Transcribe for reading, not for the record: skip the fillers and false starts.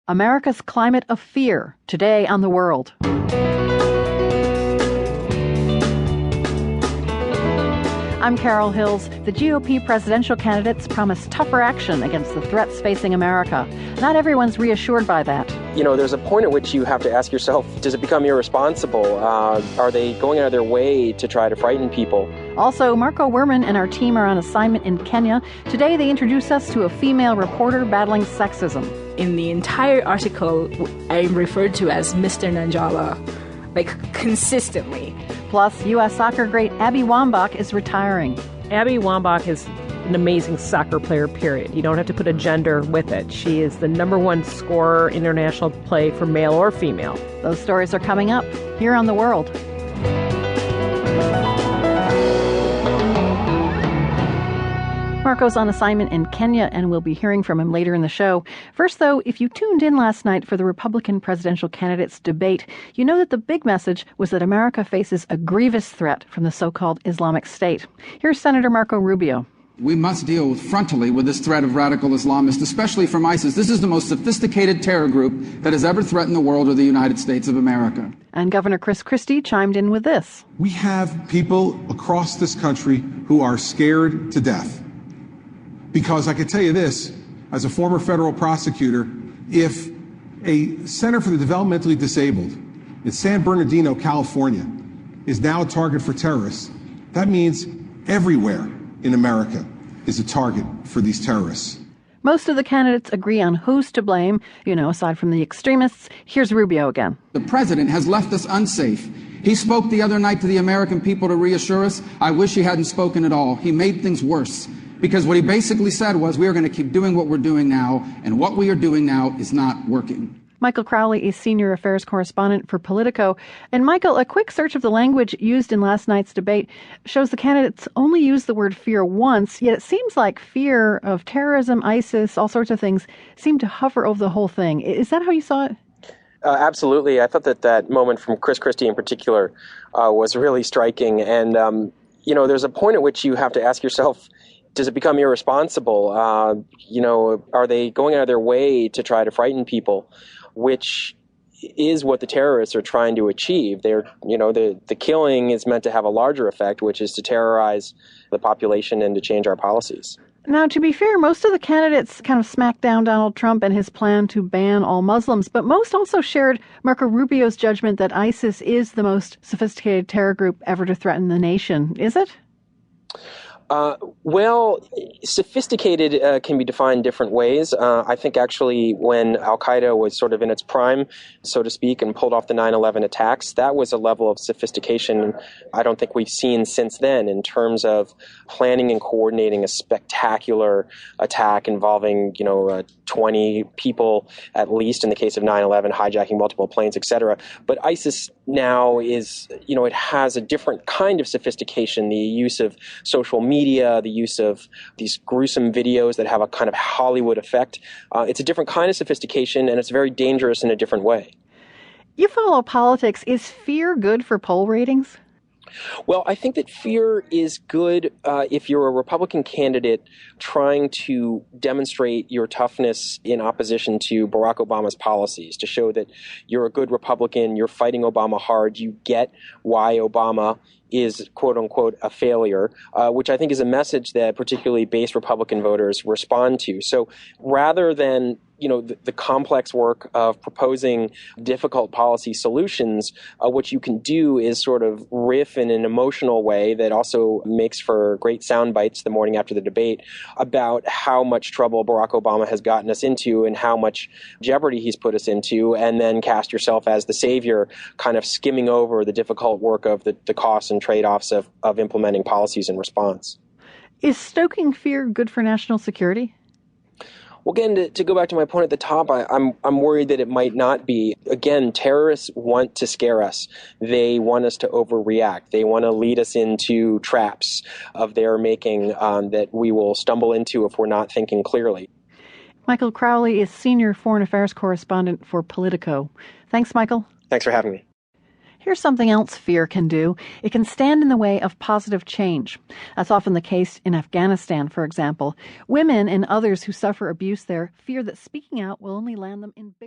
America's Climate of Fear, today on The World. I'm Carol Hills. The GOP presidential candidates promise tougher action against the threats facing America. Not everyone's reassured by that. You know, there's a point at which you have to ask yourself, does it become irresponsible? Are they going out of their way to try to frighten people? Also, Marco Werman and our team are on assignment in Kenya. Today, they introduce us to a female reporter battling sexism. In the entire article, I'm referred to as Mr. Nanjala, consistently. Plus, U.S. soccer great Abby Wambach is retiring. Abby Wambach is an amazing soccer player, period. You don't have to put a gender with it. She is the #1 scorer international play for male or female. Those stories are coming up here on The World. Marco's on assignment in Kenya, and we'll be hearing from him later in the show. First, though, if you tuned in last night for the Republican presidential candidates' debate, you know that the big message was that America faces a grievous threat from the so-called Islamic State. Here's Senator Marco Rubio. We must deal frontally with this threat of radical Islamists, especially from ISIS. This is the most sophisticated terror group that has ever threatened the world or the United States of America. And Governor Chris Christie chimed in with this. We have people across this country who are scared to death. Because I can tell you this, as a former federal prosecutor, if a Center for the Developmentally Disabled in San Bernardino, California, is now a target for terrorists, that means everywhere in America is a target for these terrorists. Most of the candidates agree on who's to blame, aside from the extremists. Here's Rubio again. The president has left us unsafe. He spoke the other night to the American people to reassure us. I wish he hadn't spoken at all. He made things worse. Because what he basically said was, we are going to keep doing what we're doing now, and what we are doing now is not working. Michael Crowley is senior affairs correspondent for Politico. And Michael, a quick search of the language used in last night's debate shows the candidates only use the word fear once, yet it seems like fear of terrorism, ISIS, all sorts of things seem to hover over the whole thing. Is that how you saw it? Absolutely. I thought that moment from Chris Christie in particular was really striking. And, there's a point at which you have to ask yourself, does it become irresponsible? Are they going out of their way to try to frighten people, which is what the terrorists are trying to achieve? The killing is meant to have a larger effect, which is to terrorize the population and to change our policies. Now, to be fair, most of the candidates kind of smacked down Donald Trump and his plan to ban all Muslims, but most also shared Marco Rubio's judgment that ISIS is the most sophisticated terror group ever to threaten the nation. Is it? Sophisticated can be defined different ways. I think actually when Al-Qaeda was sort of in its prime, so to speak, and pulled off the 9/11 attacks, that was a level of sophistication I don't think we've seen since then in terms of planning and coordinating a spectacular attack involving, 20 people, at least in the case of 9/11, hijacking multiple planes, etc. But ISIS now is, it has a different kind of sophistication, the use of social media, the use of these gruesome videos that have a kind of Hollywood effect. It's a different kind of sophistication, and it's very dangerous in a different way. You follow politics. Is fear good for poll ratings? Well, I think that fear is good if you're a Republican candidate trying to demonstrate your toughness in opposition to Barack Obama's policies, to show that you're a good Republican, you're fighting Obama hard, you get why Obama is, quote unquote, a failure, which I think is a message that particularly base Republican voters respond to. So rather than the complex work of proposing difficult policy solutions, what you can do is sort of riff in an emotional way that also makes for great sound bites the morning after the debate about how much trouble Barack Obama has gotten us into and how much jeopardy he's put us into, and then cast yourself as the savior, kind of skimming over the difficult work of the costs and trade-offs of implementing policies in response. Is stoking fear good for national security? Well, again, to go back to my point at the top, I'm worried that it might not be. Again, terrorists want to scare us. They want us to overreact. They want to lead us into traps of their making that we will stumble into if we're not thinking clearly. Michael Crowley is senior foreign affairs correspondent for Politico. Thanks, Michael. Thanks for having me. Here's something else fear can do. It can stand in the way of positive change. That's often the case in Afghanistan, for example. Women and others who suffer abuse there fear that speaking out will only land them in bigger